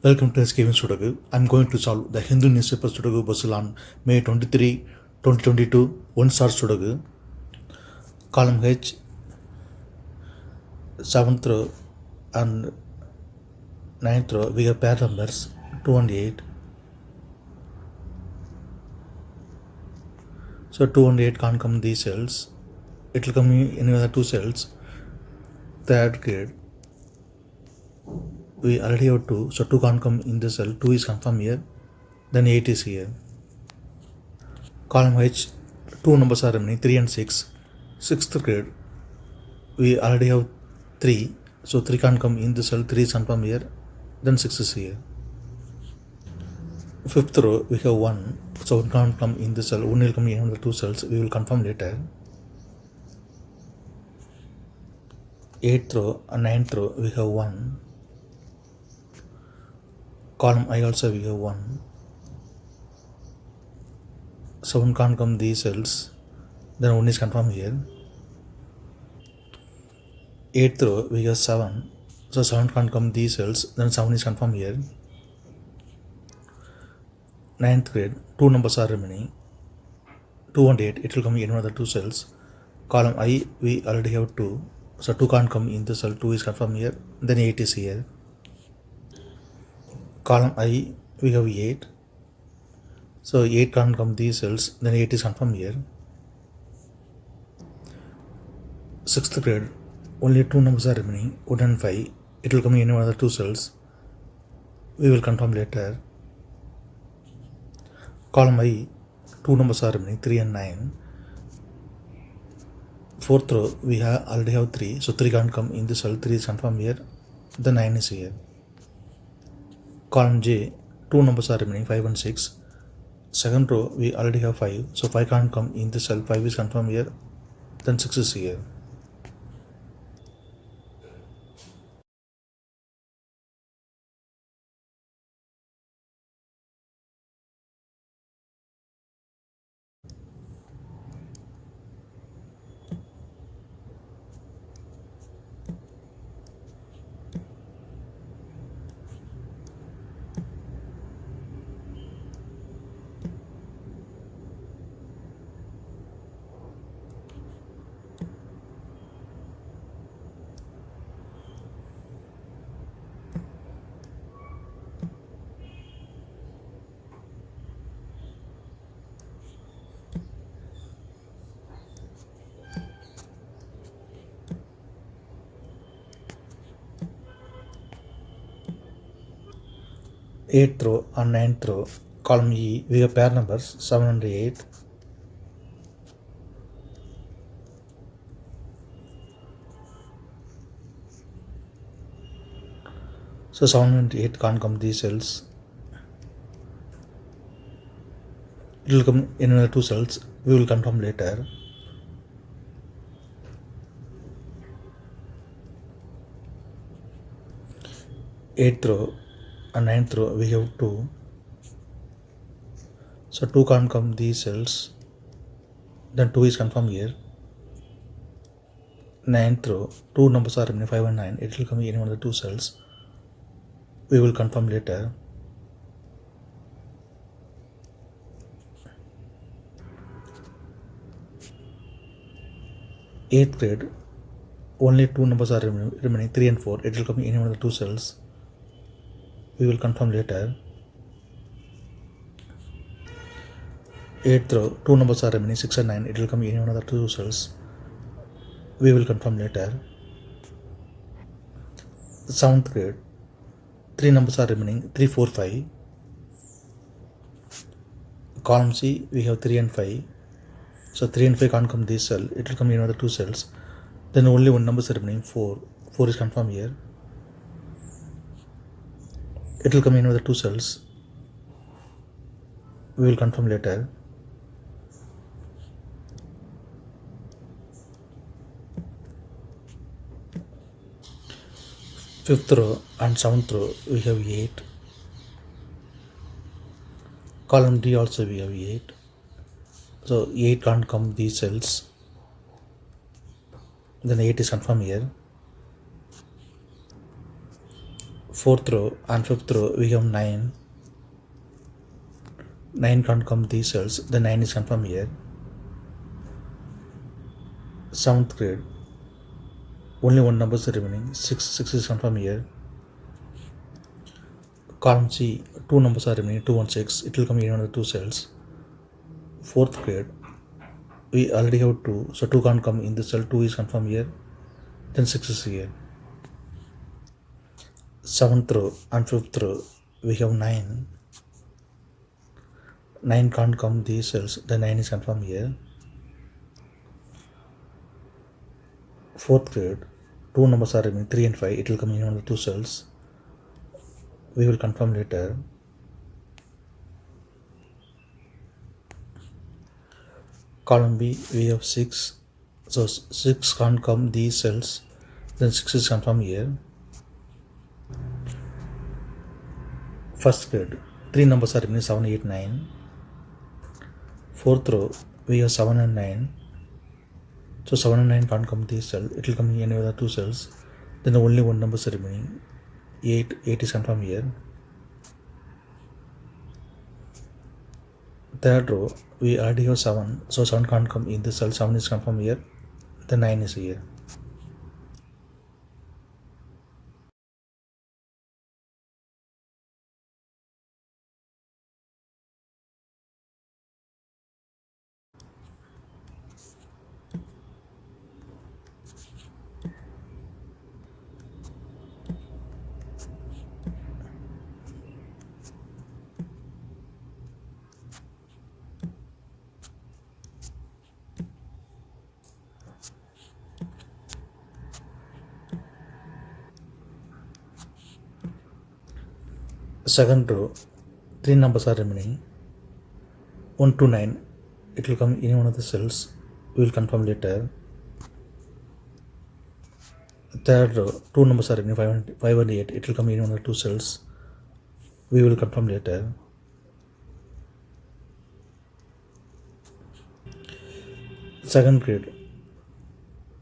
Welcome to SkVm Sudoku. I'm going to solve the Hindu newspaper Sudoku puzzle on May 23, 2022, one-star Sudoku. Column H, 7th row and 9th row, we have pair numbers 2 and 8. So 2 and 8 can't come in these cells. It will come in any other two cells. Third grade, we already have 2, so 2 can't come in the cell. 2 is confirmed here, then 8 is here. Column H, 2 numbers are remaining, 3 and 6. 6th grade, we already have 3, so 3 can't come in the cell. 3 is confirmed here, then 6 is here. 5th row, we have 1, so 1 can't come in the cell. 1 will come in one of the two cells, we will confirm later. 8th row and 9th row, we have 1. Column I also we have 1. So 1 can't come these cells, then 1 is confirmed here. 8th row we have 7, so 7 can't come these cells, then 7 is confirmed here. 9th grade, 2 numbers are remaining, 2 and 8, it will come in one of the two cells. Column I we already have 2, so 2 can't come in the cell. 2 is confirmed here, then 8 is here. Column I we have 8, so 8 can't come these cells, then 8 is confirmed here. 6th grade, only 2 numbers are remaining, 1 and 5, it will come in one of the two cells, we will confirm later. Column I, 2 numbers are remaining, 3 and 9. 4th row we already have 3, so 3 can't come in the cell. 3 is confirmed here, then 9 is here. Column J, 2 numbers are remaining, 5 and 6. 2nd row we already have 5, so 5 can't come in the cell. 5 is confirmed here, then 6 is here. Eighth row and 9th row, column E, we have pair numbers 7 and 8. So 7 and 8 can't come these cells. It will come in another two cells, we will confirm later. Eighth row and 9th row we have 2, so 2 can't come these cells, then 2 is confirmed here. 9th row, 2 numbers are remaining, 5 and 9, it will come in one of the two cells, we will confirm later. Eighth grade, only 2 numbers are remaining, 3 and 4, it will come in one of the two cells, we will confirm later. 8th row, 2 numbers are remaining, 6 and 9, it will come in one of the two cells, we will confirm later. 7th grade, 3 numbers are remaining, 3, 4, 5. Column C, we have 3 and 5, so 3 and 5 can't come this cell, it will come in one of the two cells, then only 1 number is remaining, 4. 4 is confirmed here, it will come in with the two cells, we will confirm later. Fifth row and 7th row we have 8. Column D also we have 8, so 8 can't come these cells, then 8 is confirmed here. Fourth row and fifth row we have 9. 9 can't come these cells, the 9 is confirmed here. 7th grade, only one number is remaining, 6 is confirmed here. Column C, 2 numbers are remaining, 2 and 6, it will come in another 2 cells. 4th grade, we already have 2, so 2 can't come in the cell, 2 is confirmed here, then 6 is here. 7th row and 5th row, we have 9. 9 can't come these cells, the 9 is confirmed here. 4th grade, 2 numbers are remaining, 3 and 5, it will come in another 2 cells. We will confirm later. Column B, we have 6, so 6 can't come these cells, then 6 is confirmed here. 1st grade, 3 numbers are remaining, 7, 8, 9. 4th row, we have 7 and 9, so 7 and 9 can't come these cells, it will come in any other 2 cells, then only one number is remaining, 8 is confirmed here. 3rd row, we already have 7, so 7 can't come in this cell, 7 is confirmed here, then 9 is here. Second row, 3 numbers are remaining, 1 to 9, it will come in one of the cells, we will confirm later. 3rd row, 2 numbers are remaining, 5 and 8, it will come in one of the 2 cells, we will confirm later. 2nd grade,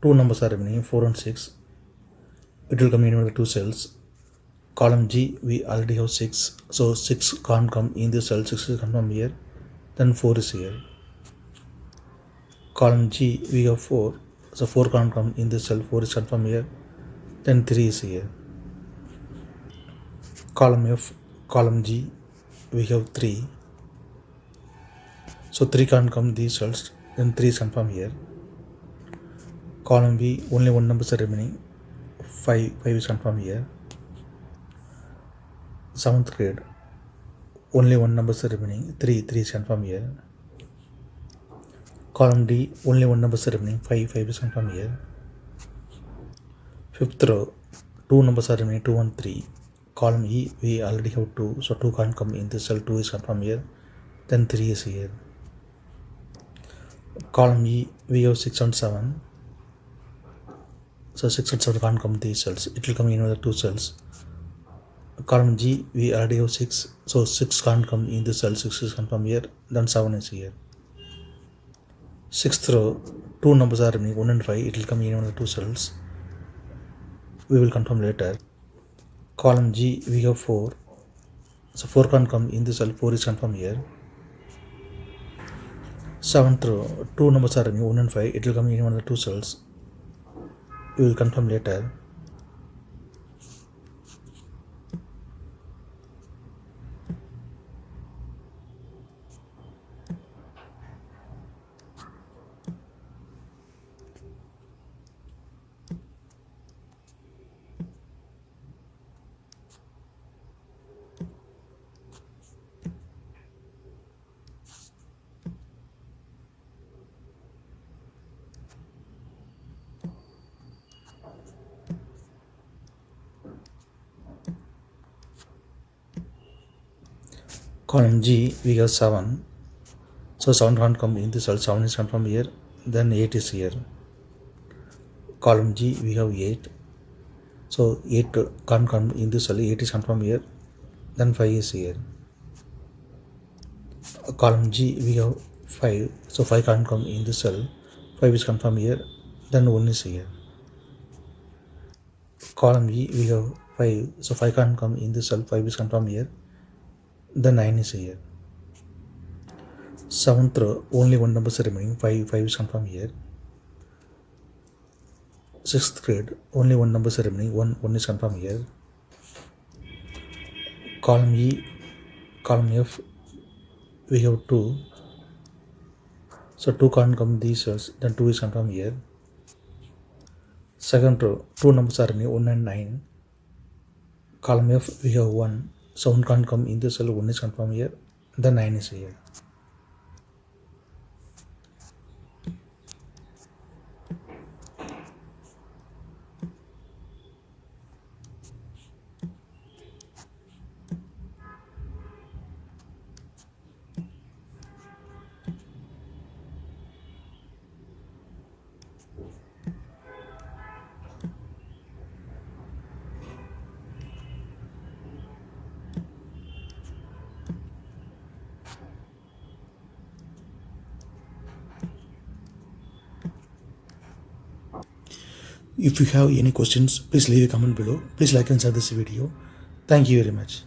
2 numbers are remaining, 4 and 6, it will come in one of the 2 cells. Column G, we already have 6, so 6 can't come in this cell, 6 is confirmed here, then 4 is here. Column G, we have 4, so 4 can't come in this cell, 4 is confirmed here, then 3 is here. Column F, column G, we have 3, so 3 can't come these cells, then 3 is confirmed here. Column B, only one number is remaining, 5 is confirmed here. 7th grade, only one number is remaining, 3 is confirmed here. Column D, only one number is remaining, 5 is confirmed here. 5th row, 2 numbers are remaining, 2 and 3. Column E, we already have 2, so 2 can't come in this cell, 2 is confirmed here, then 3 is here. Column E, we have 6 and 7, so 6 and 7 can't come these cells, it will come in another 2 cells. Column G, we already have 6, so 6 can't come in this cell, 6 is confirmed here, then 7 is here. 6th row, 2 numbers are remaining, 1 and 5, it will come in one of the 2 cells, we will confirm later. Column G, we have 4, so 4 can't come in this cell, 4 is confirmed here. 7th row, 2 numbers are remaining, 1 and 5, it will come in one of the 2 cells, we will confirm later. Column G, we have 7, so 7 can't come in this cell, 7 is confirmed here, then 8 is here. Column G, we have 8, so 8 can't come in this cell, 8 is confirmed here, then 5 is here. Column G, we have 5, so 5 can't come in this cell, 5 is confirmed here, then 1 is here. Column E, we have 5. So 5 can't come in this cell, 5 is confirmed here. The 9 is here. 7th row, only one number is remaining, 5 is confirmed here. 6th grade, only one number is remaining, 1 is confirmed here. Column E, column F, we have 2. So 2 can't come these cells, then 2 is confirmed here. Second row, 2 numbers are remaining, 1 and 9. Column F, we have 1. So 1 can't come in this cell, 1 is confirmed here. The 9 is here. If you have any questions, please leave a comment below. Please like and share this video. Thank you very much.